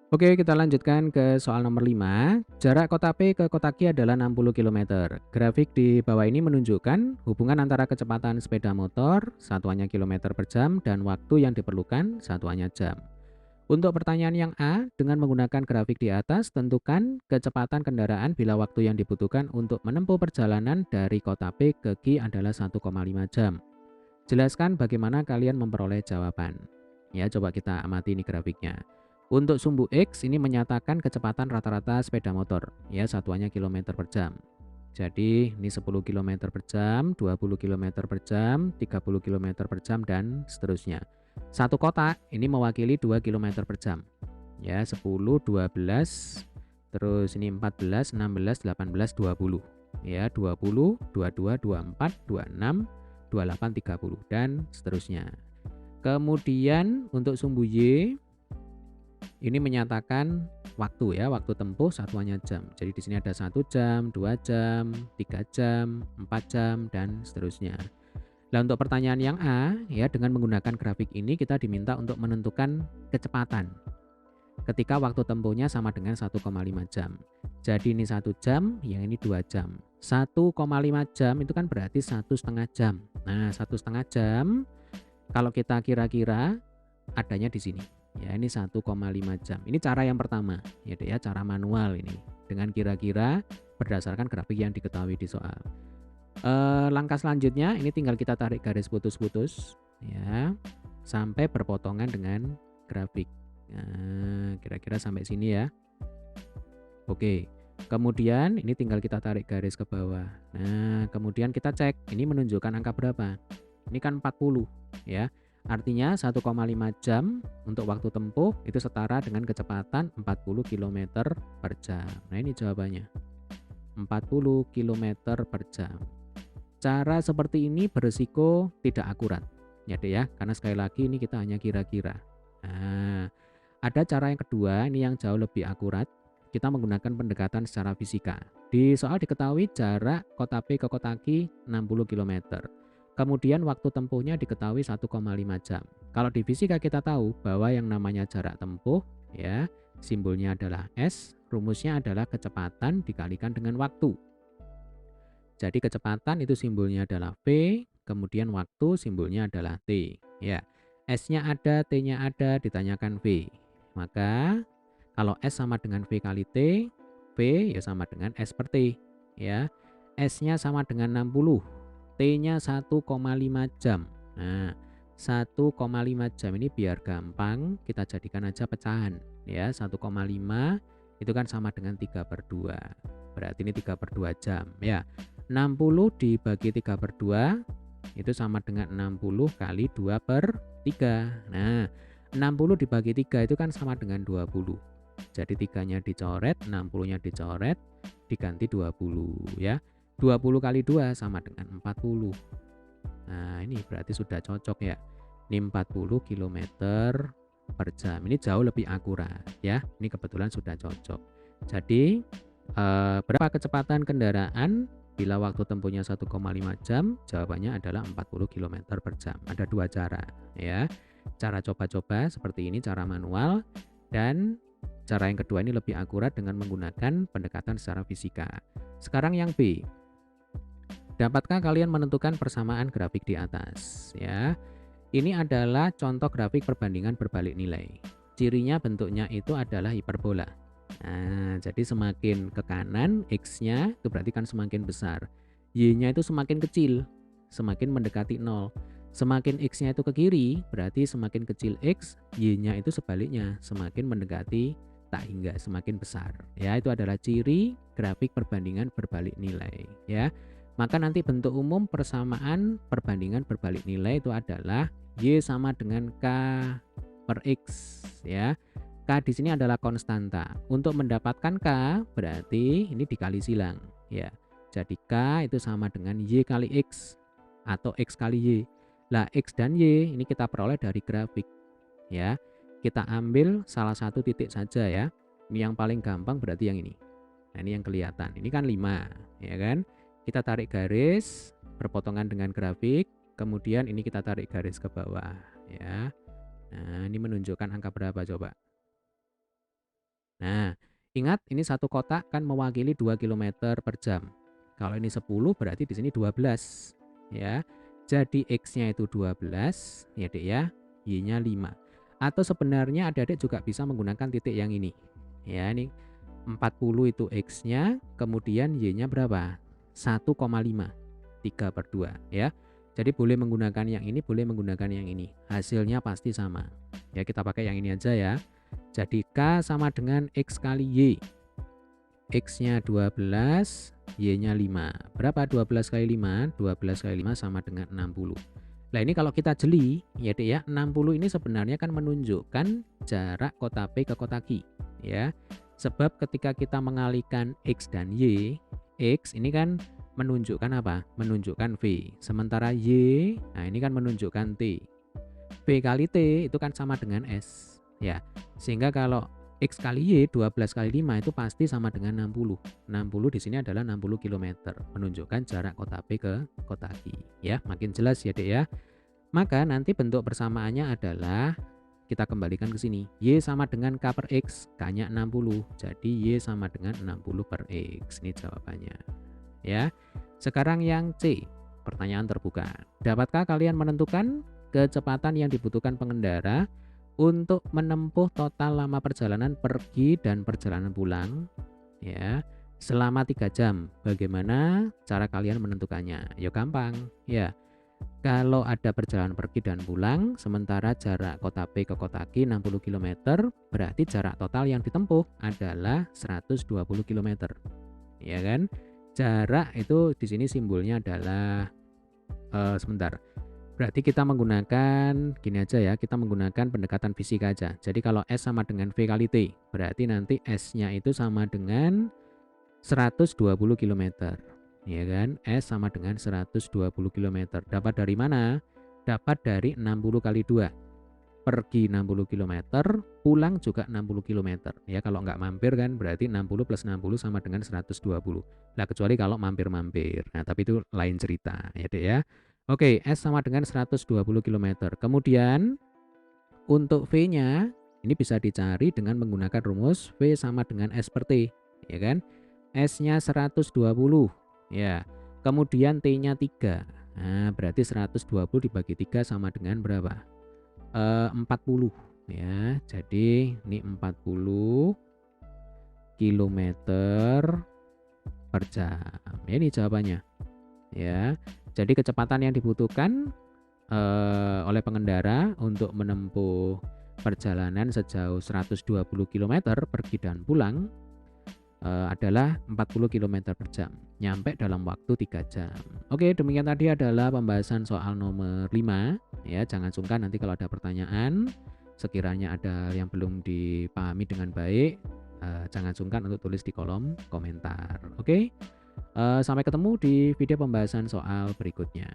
Oke, kita lanjutkan ke soal nomor 5. Jarak kota P ke kota Q adalah 60 kilometer. Grafik di bawah ini menunjukkan hubungan antara kecepatan sepeda motor, satuannya kilometer per jam, dan waktu yang diperlukan, satuannya jam. Untuk pertanyaan yang A, dengan menggunakan grafik di atas, tentukan kecepatan kendaraan bila waktu yang dibutuhkan untuk menempuh perjalanan dari kota P ke Q adalah 1,5 jam. Jelaskan bagaimana kalian memperoleh jawaban. Ya, coba kita amati ini grafiknya. Untuk sumbu X ini menyatakan kecepatan rata-rata sepeda motor, ya satuannya kilometer per jam. Jadi ini 10 kilometer per jam, 20 kilometer per jam, 30 kilometer per jam, dan seterusnya. Satu kotak ini mewakili 2 kilometer per jam. Ya, 10, 12, terus ini 14, 16, 18, 20. Ya, 20, 22, 24, 26, 28, 30, dan seterusnya. Kemudian untuk sumbu Y ini menyatakan waktu, ya, waktu tempuh satuannya jam. Jadi di sini ada 1 jam, 2 jam, 3 jam, 4 jam, dan seterusnya. Nah, untuk pertanyaan yang A, ya, dengan menggunakan grafik ini kita diminta untuk menentukan kecepatan ketika waktu tempuhnya sama dengan 1,5 jam. Jadi ini 1 jam, yang ini 2 jam. 1,5 jam itu kan berarti 1,5 jam. Nah, 1,5 jam kalau kita kira-kira adanya di sini. Ya, ini 1,5 jam. Ini cara yang pertama, gitu ya, cara manual ini. Dengan kira-kira berdasarkan grafik yang diketahui di soal. Langkah selanjutnya ini tinggal kita tarik garis putus-putus, ya, sampai berpotongan dengan grafik. Nah, kira-kira sampai sini ya. Oke. Kemudian ini tinggal kita tarik garis ke bawah. Nah, kemudian kita cek ini menunjukkan angka berapa. Ini kan 40, ya. Artinya 1,5 jam untuk waktu tempuh itu setara dengan kecepatan 40 kilometer per jam. Nah, ini jawabannya. 40 kilometer per jam. Cara seperti ini berisiko tidak akurat. Ya, deh ya, karena sekali lagi ini kita hanya kira-kira. Nah, ada cara yang kedua, ini yang jauh lebih akurat. Kita menggunakan pendekatan secara fisika. Di soal diketahui jarak kota P ke kota Q 60 kilometer. Kemudian waktu tempuhnya diketahui 1,5 jam. Kalau di fisika kita tahu bahwa yang namanya jarak tempuh, ya, simbolnya adalah S, rumusnya adalah kecepatan dikalikan dengan waktu. Jadi kecepatan itu simbolnya adalah V, kemudian waktu simbolnya adalah T. Ya, S-nya ada, T-nya ada, ditanyakan V. Maka kalau S sama dengan V kali T, V ya sama dengan S per T. Ya, S-nya sama dengan 60, T-nya 1,5 jam. Nah, 1,5 jam ini biar gampang kita jadikan aja pecahan. Ya, 1,5 itu kan sama dengan 3/2. Berarti ini 3/2 jam. Ya, 60 dibagi 3/2 itu sama dengan 60 kali 2/3. Nah, 60 dibagi 3 itu kan sama dengan 20. Jadi 3-nya dicoret, 60-nya dicoret, diganti 20 ya. 20 kali 2 sama dengan 40. Nah, ini berarti sudah cocok ya. Ini 40 kilometer per jam. Ini jauh lebih akurat ya. Ini kebetulan sudah cocok. Jadi berapa kecepatan kendaraan bila waktu tempuhnya 1,5 jam? Jawabannya adalah 40 kilometer per jam. Ada dua cara ya. Cara coba-coba seperti ini, cara manual, dan cara yang kedua ini lebih akurat dengan menggunakan pendekatan secara fisika. Sekarang yang B. Dapatkah kalian menentukan persamaan grafik di atas? Ya, ini adalah contoh grafik perbandingan berbalik nilai. Cirinya bentuknya itu adalah hiperbola. Nah, jadi semakin ke kanan X-nya itu berarti kan semakin besar. Y-nya itu semakin kecil, semakin mendekati 0. Semakin X-nya itu ke kiri, berarti semakin kecil X, Y-nya itu sebaliknya, semakin mendekati tak hingga, semakin besar. Ya, itu adalah ciri grafik perbandingan berbalik nilai, ya. Maka nanti bentuk umum persamaan perbandingan berbalik nilai itu adalah Y sama dengan K per X, ya. K di sini adalah konstanta. Untuk mendapatkan K berarti ini dikali silang, ya. Jadi K itu sama dengan Y kali X atau X kali Y. Lah X dan Y ini kita peroleh dari grafik, ya. Kita ambil salah satu titik saja ya. Ini yang paling gampang berarti yang ini. Nah, ini yang kelihatan. Ini kan 5, ya kan? Kita tarik garis berpotongan dengan grafik, kemudian ini kita tarik garis ke bawah, ya. Nah, ini menunjukkan angka berapa coba? Nah, ingat ini satu kotak kan mewakili 2 kilometer per jam. Kalau ini 10 berarti di sini 12 ya. Jadi X-nya itu 12 ya Dek ya, Y-nya 5. Atau sebenarnya adik-adik juga bisa menggunakan titik yang ini. Ya, ini 40 itu X-nya, kemudian Y-nya berapa? 1,5. 3/2 ya. Jadi boleh menggunakan yang ini, boleh menggunakan yang ini. Hasilnya pasti sama. Ya, kita pakai yang ini aja ya. Jadi K sama dengan X kali Y. X-nya 12, Y-nya 5. Berapa 12 kali 5? 12 kali 5 sama dengan 60. Nah ini kalau kita jeli, ya Dek ya, 60 ini sebenarnya kan menunjukkan jarak kota P ke kota Q. Ya, sebab ketika kita mengalihkan X dan Y, X ini kan menunjukkan apa? Menunjukkan V. Sementara Y, nah ini kan menunjukkan T. V kali T itu kan sama dengan S. Ya, sehingga kalau X kali Y 12 kali 5 itu pasti sama dengan 60. 60 di sini adalah 60 km, menunjukkan jarak kota P ke kota Q. Ya, makin jelas ya Dek ya. Maka nanti bentuk persamaannya adalah kita kembalikan ke sini. Y sama dengan K per X, K-nya 60. Jadi Y sama dengan 60 per X. Ini jawabannya. Ya. Sekarang yang C, pertanyaan terbuka. Dapatkah kalian menentukan kecepatan yang dibutuhkan pengendara untuk menempuh total lama perjalanan pergi dan perjalanan pulang ya selama 3 jam? Bagaimana cara kalian menentukannya? Ya gampang ya. Kalau ada perjalanan pergi dan pulang, sementara jarak kota P ke kota Q 60 km, berarti jarak total yang ditempuh adalah 120 km. Ya kan? Jarak itu di sini simbolnya adalah sebentar. Berarti kita menggunakan gini aja ya, kita menggunakan pendekatan fisika aja. Jadi kalau S sama dengan V kali T, berarti nanti S-nya itu sama dengan 120 km. Ya kan? S sama dengan 120 km. Dapat dari mana? Dapat dari 60 kali 2. Pergi 60 km, pulang juga 60 km. Ya kalau nggak mampir kan berarti 60 plus 60 sama dengan 120. Nah kecuali kalau mampir-mampir. Nah tapi itu lain cerita ya Dek ya. Oke, S sama dengan 120 km. Kemudian untuk V-nya ini bisa dicari dengan menggunakan rumus V sama dengan S per T. Ya kan? S-nya 120 ya. Kemudian T-nya 3. Nah, berarti 120 dibagi 3 sama dengan berapa? 40 ya. Jadi ini 40 kilometer per jam. Ya, ini jawabannya. Ya. Jadi kecepatan yang dibutuhkan oleh pengendara untuk menempuh perjalanan sejauh 120 km pergi dan pulang adalah 40 km per jam, nyampe dalam waktu 3 jam. Oke, demikian tadi adalah pembahasan soal nomor 5 ya. Jangan sungkan nanti kalau ada pertanyaan, sekiranya ada yang belum dipahami dengan baik, jangan sungkan untuk tulis di kolom komentar. Oke, sampai ketemu di video pembahasan soal berikutnya.